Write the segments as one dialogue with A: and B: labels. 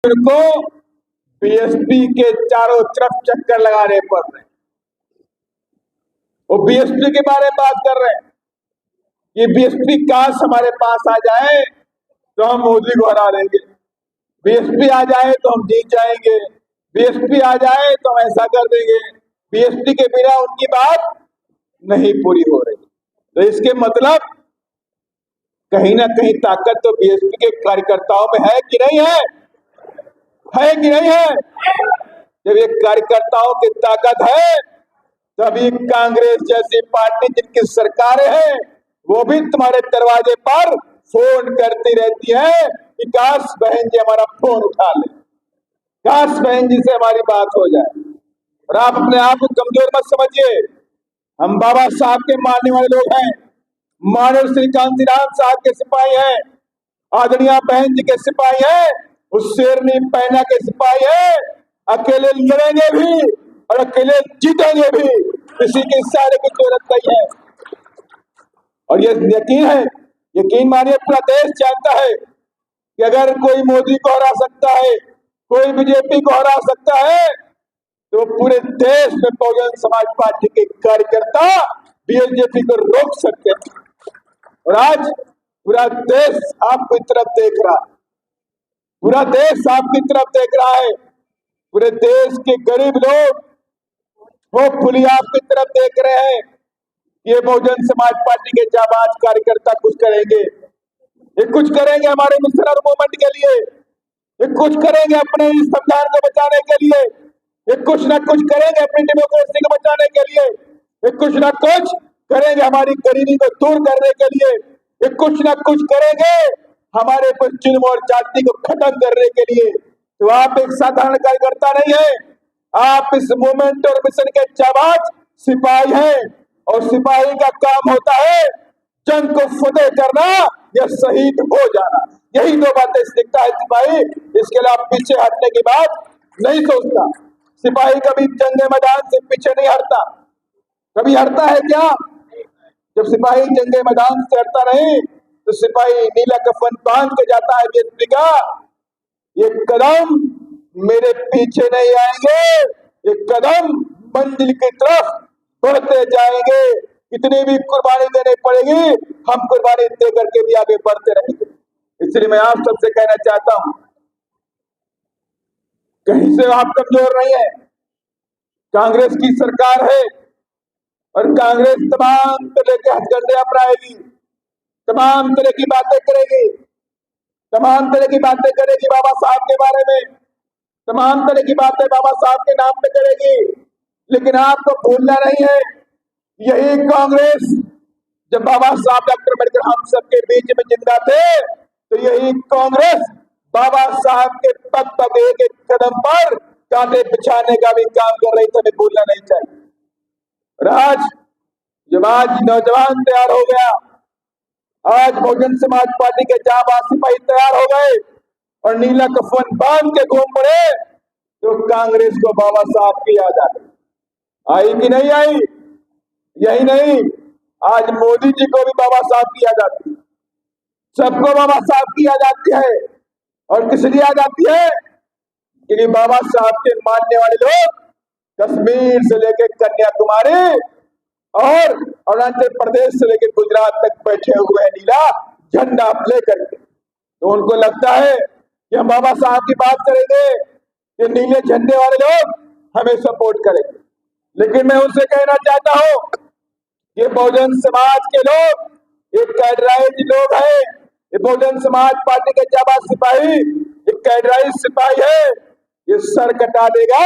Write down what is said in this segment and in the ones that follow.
A: को बीएसपी के चारों तरफ चक्कर लगाने पड़ रहे हैं। वो बीएसपी के बारे में बात कर रहे हैं कि बीएसपी काश हमारे पास आ जाए तो हम मोदी को हरा देंगे, बीएसपी आ जाए तो हम जीत जाएंगे, बीएसपी आ जाए तो हम ऐसा कर देंगे। बीएसपी के बिना उनकी बात नहीं पूरी हो रही। तो इसके मतलब कहीं ना कहीं ताकत तो बीएसपी के कार्यकर्ताओं में है कि नहीं है? है कि नहीं है? जब ये कार्यकर्ताओं की ताकत है तभी कांग्रेस जैसी पार्टी जिनकी सरकारें हैं वो भी तुम्हारे दरवाजे पर फोन करती रहती है कि काश बहन जी हमारा फोन उठा ले, काश बहन जी से हमारी बात हो जाए। और आप अपने आप को कमजोर मत समझिए। हम बाबा साहब के मानने वाले लोग हैं, मानव श्री कांतिलाल साहब के सिपाही हैं, आदरणीय बहन जी के सिपाही हैं, उस शेरनी पहना के सिपाही है। अकेले लड़ेंगे भी और अकेले जीतेंगे भी, किसी के सहारे की जरूरत नहीं है। और ये यकीन है, यकीन मानिए पूरा देश जानता है कि अगर कोई मोदी को हरा सकता है, कोई बीजेपी को हरा सकता है, तो पूरे देश में बहुजन समाज पार्टी के कार्यकर्ता बीजेपी को रोक सकते हैं। और आज पूरा देश आपकी तरफ देख रहा है, पूरा देश आपकी तरफ देख रहा है। पूरे देश के गरीब लोग होपफुली आपकी तरफ देख रहे हैं। ये बहुजन समाज पार्टी के जाबाज कार्यकर्ता कुछ करेंगे, ये कुछ करेंगे हमारे मिशनर मूवमेंट के लिए, ये कुछ करेंगे अपने संविधान को बचाने के लिए, ये कुछ ना कुछ करेंगे अपनी डेमोक्रेसी को बचाने के लिए, ये कुछ ना कुछ करेंगे हमारी गरीबी को दूर करने के लिए, ये कुछ ना कुछ करेंगे हमारे पश्चिम और जाति को खत्म करने के लिए। तो आप एक साधारण कार्यकर्ता नहीं है, आप इस मूवमेंट और मिशन के जाबाज सिपाही हैं। और सिपाही का काम होता है जंग को फतेह करना या शहीद हो जाना। यही दो बातें सीखता है सिपाही, इसके अलावा पीछे हटने की बात नहीं सोचता। सिपाही कभी जंग मैदान से पीछे नहीं हटता। कभी हटता है क्या? जब सिपाही जंग मैदान से हटता नहीं तो सिपाही नीला कफन बांध के जाता है बीएसपी का, ये कदम मेरे पीछे नहीं आएंगे, ये कदम मंजिल की तरफ बढ़ते जाएंगे। कितनी भी कुर्बानी देनी पड़ेगी, हम कुर्बानी दे करके भी आगे बढ़ते रहेंगे। इसलिए मैं आप सबसे कहना चाहता हूं, कहीं से आप कमजोर नहीं है। कांग्रेस की सरकार है और कांग्रेस तमाम तरह के हथकंडे अपनाएगी, तमाम तरह की बातें करेगी, तमाम तरह की बातें करेगी बाबा साहब के बारे में, तमाम तरह की बातें बाबा साहब के नाम पे करेगी। लेकिन आपको भूलना नहीं है, यही कांग्रेस जब बाबा साहब डॉक्टर अम्बेडकर हम सबके बीच में जिंदा थे तो यही कांग्रेस बाबा साहब के पग पग एक एक कदम पर कांटे बिछाने का भी काम कर रही थी, हमें भूलना नहीं चाहिए। जब आज नौजवान तैयार हो गया, आज बहुजन समाज पार्टी के जाबाज सिपाही तैयार हो गए और नीला कफन बांध के घूम पड़े, तो कांग्रेस को बाबा साहब की याद आई कि नहीं आई? यही नहीं, आज मोदी जी को भी बाबा साहब की याद आती है, सबको बाबा साहब की याद आती है। और किस लिए याद आती है? क्योंकि बाबा साहब के मानने वाले लोग कश्मीर से लेकर कन्याकुमारी और अरुणाचल प्रदेश से लेकर गुजरात तक बैठे हुए हैं नीला झंडा लेकर के। तो उनको लगता है कि हम बाबा साहब की बात करेंगे, ये नीले झंडे वाले लोग हमें सपोर्ट करेंगे। लेकिन मैं उनसे कहना चाहता हूं कि बहुजन समाज के लोग, ये कैडराइज लोग हैं, ये बहुजन समाज पार्टी के जाबाज सिपाही, ये कैडराइज सिपाही है, ये सर कटा देगा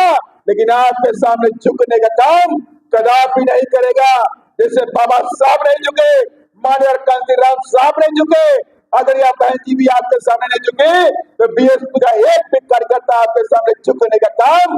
A: लेकिन आपके सामने झुकने का काम कदापि नहीं करेगा। जैसे बाबा साहब नहीं झुके, माननीय कांतिलाल साहब नहीं झुके, आदरणीय बहन जी भी आपके सामने नहीं झुके, तो बीएसपी का एक भी कार्यकर्ता आपके सामने झुकने का काम